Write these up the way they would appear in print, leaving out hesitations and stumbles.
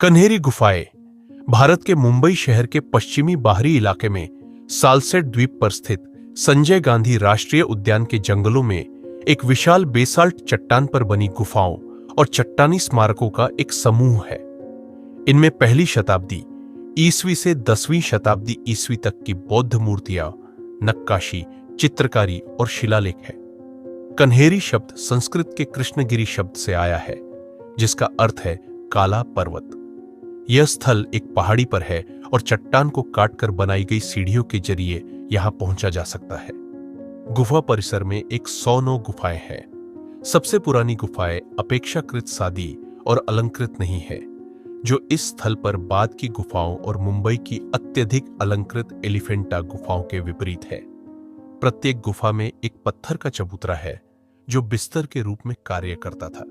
कन्हेरी गुफाएं भारत के मुंबई शहर के पश्चिमी बाहरी इलाके में सालसेट द्वीप पर स्थित संजय गांधी राष्ट्रीय उद्यान के जंगलों में एक विशाल बेसाल्ट चट्टान पर बनी गुफाओं और चट्टानी स्मारकों का एक समूह है। इनमें पहली शताब्दी ईस्वी से 10वीं शताब्दी ईस्वी तक की बौद्ध मूर्तियां, नक्काशी, चित्रकारी और शिलालेख है। कन्हेरी शब्द संस्कृत के कृष्णगिरी शब्द से आया है, जिसका अर्थ है काला पर्वत। यह स्थल एक पहाड़ी पर है और चट्टान को काटकर बनाई गई सीढ़ियों के जरिए यहां पहुंचा जा सकता है। गुफा परिसर में 109 गुफाएं हैं। सबसे पुरानी गुफाएं अपेक्षाकृत सादी और अलंकृत नहीं है, जो इस स्थल पर बाद की गुफाओं और मुंबई की अत्यधिक अलंकृत एलिफेंटा गुफाओं के विपरीत है। प्रत्येक गुफा में एक पत्थर का चबूतरा है जो बिस्तर के रूप में कार्य करता था।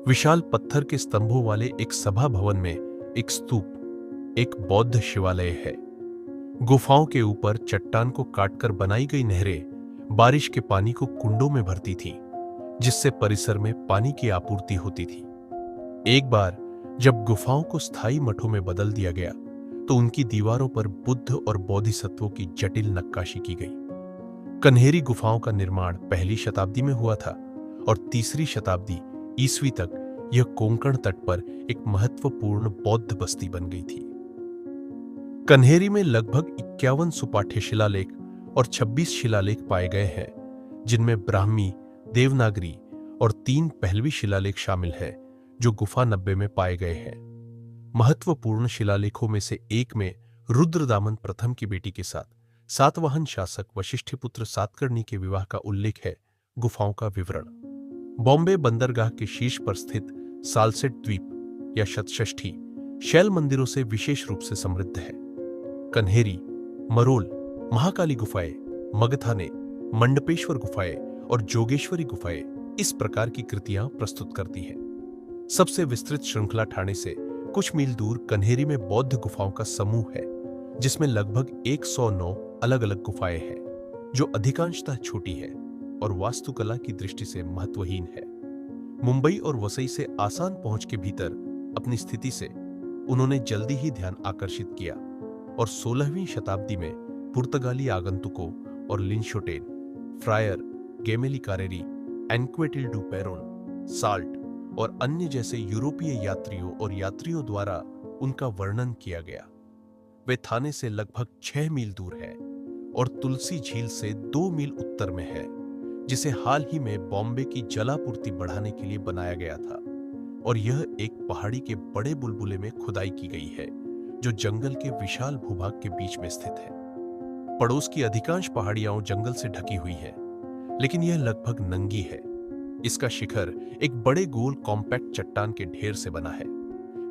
विशाल पत्थर के स्तंभों वाले एक सभा भवन में एक स्तूप, एक बौद्ध शिवालय है। गुफाओं के ऊपर चट्टान को काटकर बनाई गई नहरें बारिश के पानी को कुंडों में भरती थीं, जिससे परिसर में पानी की आपूर्ति होती थी। एक बार जब गुफाओं को स्थायी मठों में बदल दिया गया, तो उनकी दीवारों पर बुद्ध और बोधिसत्वों की जटिल नक्काशी की गई। कन्हेरी गुफाओं का निर्माण पहली शताब्दी में हुआ था और तीसरी शताब्दी ईस्वी तक यह कोंकण तट पर एक महत्वपूर्ण बौद्ध बस्ती बन गई थी। कन्हेरी में लगभग 51 सुपाठ्य शिलालेख और 26 शिलालेख पाए गए हैं, जिनमें ब्राह्मी, देवनागरी और 3 पहलवी शिलालेख शामिल हैं, जो गुफा 90 में पाए गए हैं। महत्वपूर्ण शिलालेखों में से एक में रुद्रदामन प्रथम की बेटी के साथ सातवाहन शासक वशिष्ठिपुत्र सातकर्णी के विवाह का उल्लेख है। गुफाओं का विवरण। बॉम्बे बंदरगाह के शीर्ष पर स्थित सालसेट द्वीप या शतषष्ठी शैल मंदिरों से विशेष रूप से समृद्ध है। कन्हेरी, मरोल, महाकाली गुफाएं, मगथाने, मंडपेश्वर गुफाएं और जोगेश्वरी गुफाएं इस प्रकार की कृतियां प्रस्तुत करती हैं। सबसे विस्तृत श्रृंखला ठाणे से कुछ मील दूर कन्हेरी में बौद्ध गुफाओं का समूह है, जिसमें लगभग 109 अलग अलग गुफाएं हैं, जो अधिकांशतः छोटी है और वास्तुकला की दृष्टि से महत्वहीन है। मुंबई और वसई से आसान पहुंच के भीतर अपनी स्थिति से उन्होंने जल्दी ही ध्यान आकर्षित किया और 16वीं शताब्दी में पुर्तगाली आगंतुकों और लिंशोटेन, फ्रायर, गेमेली कारेरी, एनक्वेटिल डू पेरोन, साल्ट और अन्य जैसे यूरोपीय यात्रियों और यात्रियों द्वारा उनका वर्णन किया गया। वे थाने से लगभग 6 मील दूर है और तुलसी झील से 2 मील उत्तर में है, जिसे हाल ही में बॉम्बे की जलापूर्ति बढ़ाने के लिए बनाया गया था, और यह एक पहाड़ी के बड़े बुलबुले में खुदाई की गई है, जो जंगल के विशाल भूभाग के बीच में स्थित है। पड़ोस की अधिकांश पहाड़ियां जंगल से ढकी हुई है, लेकिन यह लगभग नंगी है। इसका शिखर एक बड़े गोल कॉम्पैक्ट चट्टान के ढेर से बना है,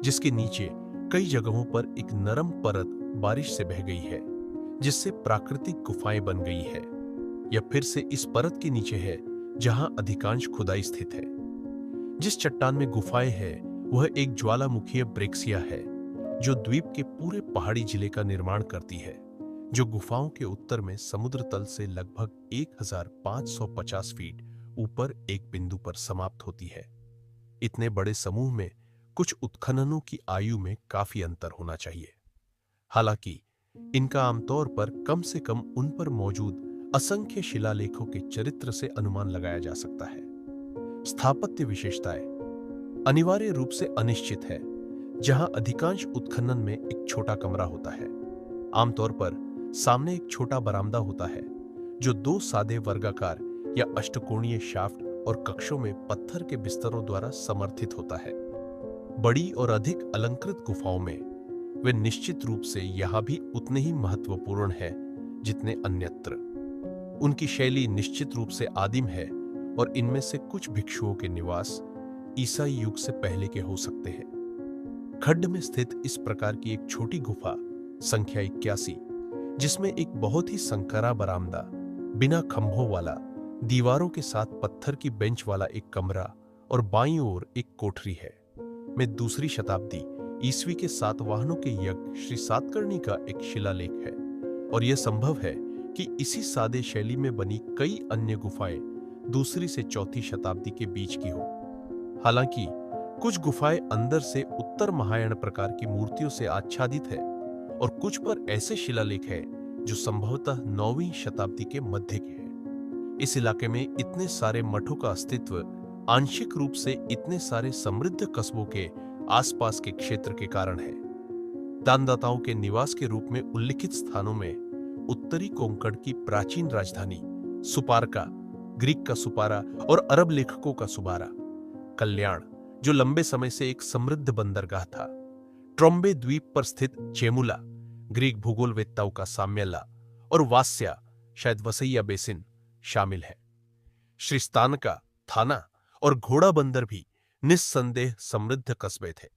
जिसके नीचे कई जगहों पर एक नरम परत बारिश से बह गई है, जिससे प्राकृतिक गुफाएं बन गई है। यह फिर से इस परत के नीचे है जहां अधिकांश खुदाई स्थित है। जिस चट्टान में गुफाएं हैं, वह एक ज्वालामुखीय ब्रेक्सिया है, जो द्वीप के पूरे पहाड़ी जिले का निर्माण करती है, जो गुफाओं के उत्तर में समुद्र तल से लगभग 1550 फीट ऊपर एक बिंदु पर समाप्त होती है। इतने बड़े समूह में कुछ उत्खननों की आयु में काफी अंतर होना चाहिए। हालांकि इनका आमतौर पर कम से कम उन पर मौजूद असंख्य शिलालेखों के चरित्र से अनुमान लगाया जा सकता है। स्थापत्य विशेषताएं अनिवार्य रूप से अनिश्चित है, जहां अधिकांश उत्खनन में एक छोटा कमरा होता है। आमतौर पर सामने एक छोटा बरामदा होता है, जो 2 सादे वर्गाकार या अष्टकोणीय शाफ्ट और कक्षों में पत्थर के बिस्तरों द्वारा समर्थित होता है। बड़ी और अधिक अलंकृत गुफाओं में वे निश्चित रूप से यहां भी उतने ही महत्वपूर्ण हैं जितने अन्यत्र। उनकी शैली निश्चित रूप से आदिम है और इनमें से कुछ भिक्षुओं के निवास ईसाई युग से पहले के हो सकते हैं। खड्ड में स्थित इस प्रकार की एक छोटी गुफा संख्या 81, जिसमें एक बहुत ही संकरा बरामदा, बिना खंभों वाला, दीवारों के साथ पत्थर की बेंच वाला एक कमरा और बाईं ओर एक कोठरी है, में 2री शताब्दी ईस्वी के सातवाहनों के यज्ञ श्री सातकर्णी का एक शिलालेख है, और यह संभव है कि इसी सादे शैली में बनी कई अन्य गुफाएं 2री से 4थी शताब्दी के बीच की हो। हालांकि कुछ गुफाएं अंदर से उत्तर महायान प्रकार की मूर्तियों से आच्छादित है और कुछ पर ऐसे शिलालेख है जो संभवतः 9वीं शताब्दी के मध्य के हैं। इस इलाके में इतने सारे मठों का अस्तित्व आंशिक रूप से इतने सारे समृद्ध कस्बों के आसपास के क्षेत्र के कारण है। दानदाताओं के निवास के रूप में उल्लिखित स्थानों में उत्तरी कोंकण की प्राचीन राजधानी सुपारका, ग्रीक का सुपारा और अरब लेखकों का सुबारा, कल्याण जो लंबे समय से एक समृद्ध बंदरगाह था, ट्रोम्बे द्वीप पर स्थित चेमुला, ग्रीक भूगोलवेत्ताओं का साम्यला और वास्या शायद वसैया बेसिन शामिल है। श्रीस्तानका, थाना और घोड़ा बंदर भी निस्संदेह समृद्ध कस्बे थे।